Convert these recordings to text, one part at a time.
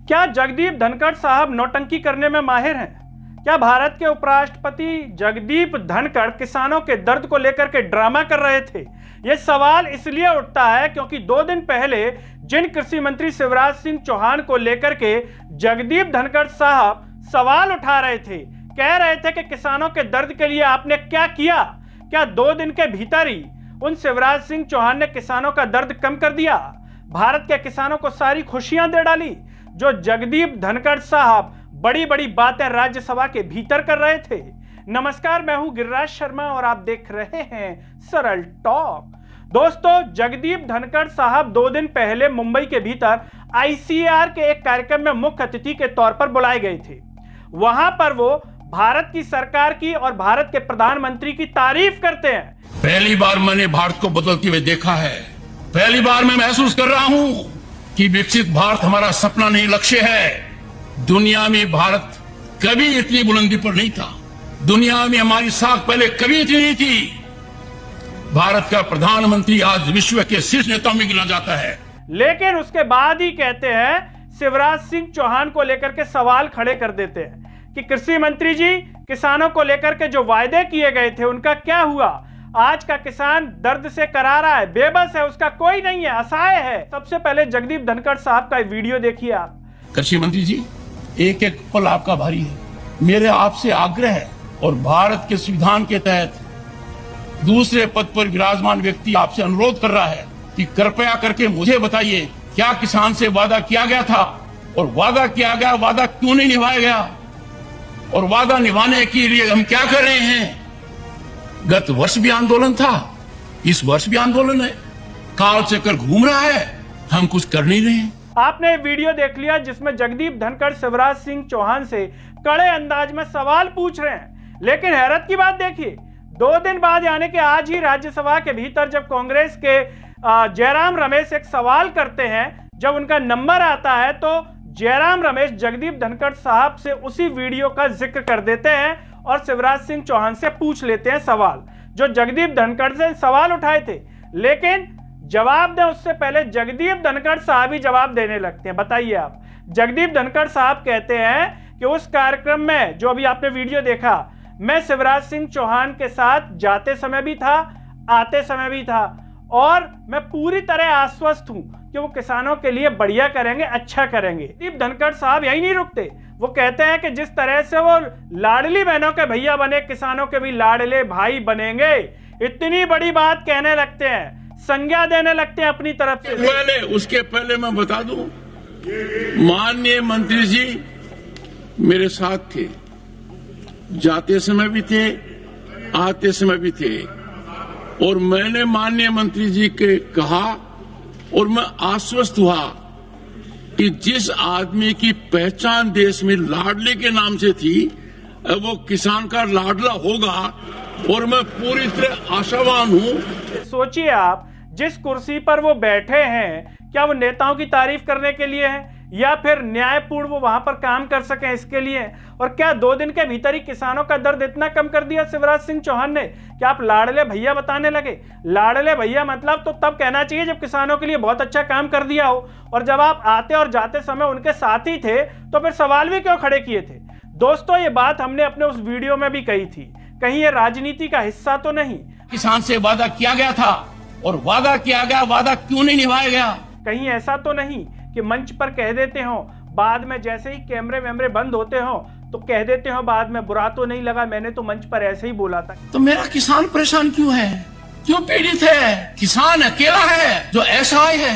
क्या जगदीप धनखड़ साहब नौटंकी करने में माहिर हैं? क्या भारत के उपराष्ट्रपति जगदीप धनखड़ किसानों के दर्द को लेकर के ड्रामा कर रहे थे? यह सवाल इसलिए उठता है क्योंकि 2 दिन पहले जिन कृषि मंत्री शिवराज सिंह चौहान को लेकर के जगदीप धनखड़ साहब सवाल उठा रहे थे, कह रहे थे कि किसानों के दर्द के लिए आपने क्या किया? क्या 2 दिन के भीतर ही उन शिवराज सिंह चौहान ने किसानों का दर्द कम कर दिया? भारत के किसानों को सारी खुशियां दे डाली? जो जगदीप धनखड़ साहब बड़ी बड़ी बातें राज्यसभा के भीतर कर रहे थे। नमस्कार, मैं हूं गिरिराज शर्मा और आप देख रहे हैं सरल टॉक। दोस्तों, जगदीप धनखड़ साहब 2 दिन पहले मुंबई के भीतर ICAR के एक कार्यक्रम में मुख्य अतिथि के तौर पर बुलाए गए थे। वहां पर वो भारत की सरकार की और भारत के प्रधानमंत्री की तारीफ करते हैं। पहली बार मैंने भारत को बदलते हुए देखा है। पहली बार मैं महसूस कर रहा हूं कि विकसित भारत हमारा सपना नहीं, लक्ष्य है। दुनिया में भारत कभी इतनी बुलंदी पर नहीं था। दुनिया में हमारी साख पहले कभी इतनी नहीं थी। भारत का प्रधानमंत्री आज विश्व के शीर्ष नेताओं में गिना जाता है। लेकिन उसके बाद ही कहते हैं, शिवराज सिंह चौहान को लेकर के सवाल खड़े कर देते हैं कि कृषि मंत्री जी, किसानों को लेकर के जो वायदे किए गए थे उनका क्या हुआ? आज का किसान दर्द से करा रहा है, बेबस है, उसका कोई नहीं है, असहाय है। सबसे पहले जगदीप धनखड़ साहब का वीडियो देखिए आप। कृषि मंत्री जी, एक एक पल आपका भारी है। मेरे आपसे आग्रह है और भारत के संविधान के तहत दूसरे पद पर विराजमान व्यक्ति आपसे अनुरोध कर रहा है कि कृपया करके मुझे बताइए, क्या किसान से वादा किया गया था? और वादा किया गया, वादा क्यों नहीं निभाया गया? और वादा निभाने के लिए हम क्या कर रहे हैं? गत वर्ष भी आंदोलन था, इस वर्ष भी आंदोलन है, काल चक्कर घूम रहा है, हम कुछ कर नहीं रहे हैं। आपने वीडियो देख लिया जिसमें जगदीप धनखड़ शिवराज सिंह चौहान से कड़े अंदाज में सवाल पूछ रहे हैं। लेकिन हैरत की बात देखिए, 2 दिन बाद यानी कि आज ही राज्यसभा के भीतर जब कांग्रेस के जयराम रमेश एक सवाल करते हैं, जब उनका नंबर आता है तो जयराम रमेश जगदीप धनखड़ साहब से उसी वीडियो का जिक्र कर देते हैं और शिवराज सिंह चौहान से पूछ लेते हैं सवाल, जो जगदीप धनखड़ से सवाल उठाए थे। लेकिन जवाब दें उससे पहले जगदीप धनखड़ साहब ही जवाब देने लगते हैं। बताइए आप। जगदीप धनखड़ साहब कहते हैं कि उस कार्यक्रम में जो अभी आपने वीडियो देखा, मैं शिवराज सिंह चौहान के साथ जाते समय भी था, आते समय भी था, और मैं पूरी तरह आश्वस्त हूं कि वो किसानों के लिए बढ़िया करेंगे, अच्छा करेंगे। जगदीप धनखड़ साहब यही नहीं रुकते, वो कहते हैं कि जिस तरह से वो लाडली बहनों के भैया बने, किसानों के भी लाडले भाई बनेंगे। इतनी बड़ी बात कहने लगते हैं, संज्ञा देने लगते हैं अपनी तरफ से। उसके पहले मैं बता दूं, माननीय मंत्री जी मेरे साथ थे, जाते समय भी थे, आते समय भी थे, और मैंने माननीय मंत्री जी के कहा और मैं आश्वस्त हुआ कि जिस आदमी की पहचान देश में लाडले के नाम से थी, वो किसान का लाडला होगा, और मैं पूरी तरह आशावान हूं। सोचिए आप, जिस कुर्सी पर वो बैठे हैं, क्या वो नेताओं की तारीफ करने के लिए है या फिर न्यायपूर्ण वो वहां पर काम कर सकें इसके लिए? और क्या 2 दिन के भीतर ही किसानों का दर्द इतना कम कर दिया शिवराज सिंह चौहान ने कि आप लाडले भैया बताने लगे? लाडले भैया मतलब तो तब कहना चाहिए जब किसानों के लिए बहुत अच्छा काम कर दिया हो, और जब आप आते और जाते समय उनके साथ ही थे तो फिर सवाल भी क्यों खड़े किए थे? दोस्तों, ये बात हमने अपने उस वीडियो में भी कही थी, कहीं ये राजनीति का हिस्सा तो नहीं। किसान से वादा किया गया था और वादा किया गया, वादा क्यों नहीं निभाया गया? कहीं ऐसा तो नहीं कि मंच पर कह देते हो, बाद में जैसे ही कैमरे वैमरे बंद होते हो तो कह देते हो बाद में, बुरा तो नहीं लगा, मैंने तो मंच पर ऐसे ही बोला था। तो मेरा किसान परेशान क्यों है? क्यों पीड़ित है? किसान अकेला है जो असहाय है।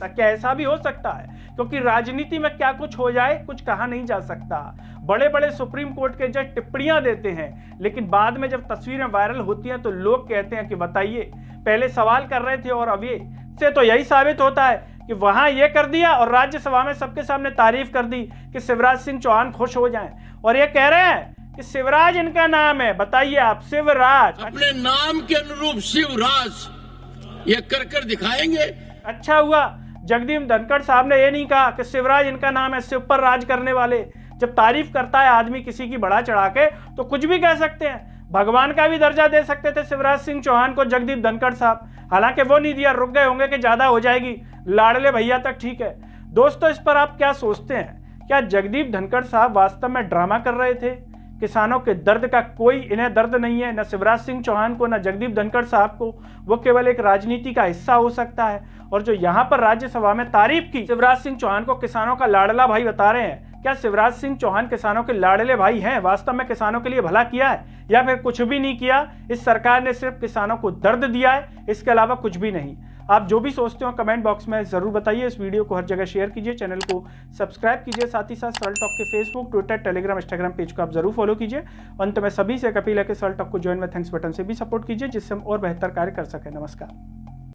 क्या ऐसा भी हो सकता है? क्योंकि राजनीति में क्या कुछ हो जाए, कुछ कहा नहीं जा सकता। बड़े बड़े सुप्रीम कोर्ट के जज टिप्पणियां देते हैं, लेकिन बाद में जब तस्वीरें वायरल होती हैं तो लोग कहते हैं कि बताइए, पहले सवाल कर रहे थे और अब ये। से तो यही साबित होता है कि वहां ये कर दिया और राज्यसभा में सबके सामने तारीफ कर दी कि शिवराज सिंह चौहान खुश हो जाएं, और ये कह रहे हैं कि शिवराज इनका नाम है। बताइए आप, शिवराज अपने नाम के अनुरूप शिवराज ये कर दिखाएंगे। अच्छा हुआ जगदीप धनखड़ साहब ने ये नहीं कहा कि शिवराज इनका नाम है, शिव पर राज करने वाले। जब तारीफ करता है आदमी किसी की बढ़ा चढ़ा के तो कुछ भी कह सकते हैं, भगवान का भी दर्जा दे सकते थे शिवराज सिंह चौहान को जगदीप धनखड़ साहब, हालांकि वो नहीं दिया, रुक गए होंगे कि ज्यादा हो जाएगी, लाडले भैया तक ठीक है। दोस्तों, इस पर आप क्या सोचते हैं? क्या जगदीप धनखड़ साहब वास्तव में ड्रामा कर रहे थे? किसानों के दर्द का कोई इन्हें दर्द नहीं है, न शिवराज सिंह चौहान को, न जगदीप धनखड़ साहब को। वो केवल एक राजनीति का हिस्सा हो सकता है। और जो यहाँ पर राज्यसभा में तारीफ की, शिवराज सिंह चौहान को किसानों का लाडला भाई बता रहे हैं। क्या शिवराज सिंह चौहान किसानों के लाडले भाई हैं? वास्तव में किसानों के लिए भला किया है या फिर कुछ भी नहीं किया? इस सरकार ने सिर्फ किसानों को दर्द दिया है, इसके अलावा कुछ भी नहीं। आप जो भी सोचते हो कमेंट बॉक्स में जरूर बताइए। इस वीडियो को हर जगह शेयर कीजिए, चैनल को सब्सक्राइब कीजिए, साथ ही साथ सॉल्ट टॉक के Facebook, Twitter, Telegram, Instagram page को आप जरूर फॉलो कीजिए। अंत में सभी से एक अपील है कि सॉल्ट टॉक को ज्वाइन में थैंक्स बटन से भी सपोर्ट कीजिए, जिससे हम और बेहतर कार्य कर सकें। नमस्कार।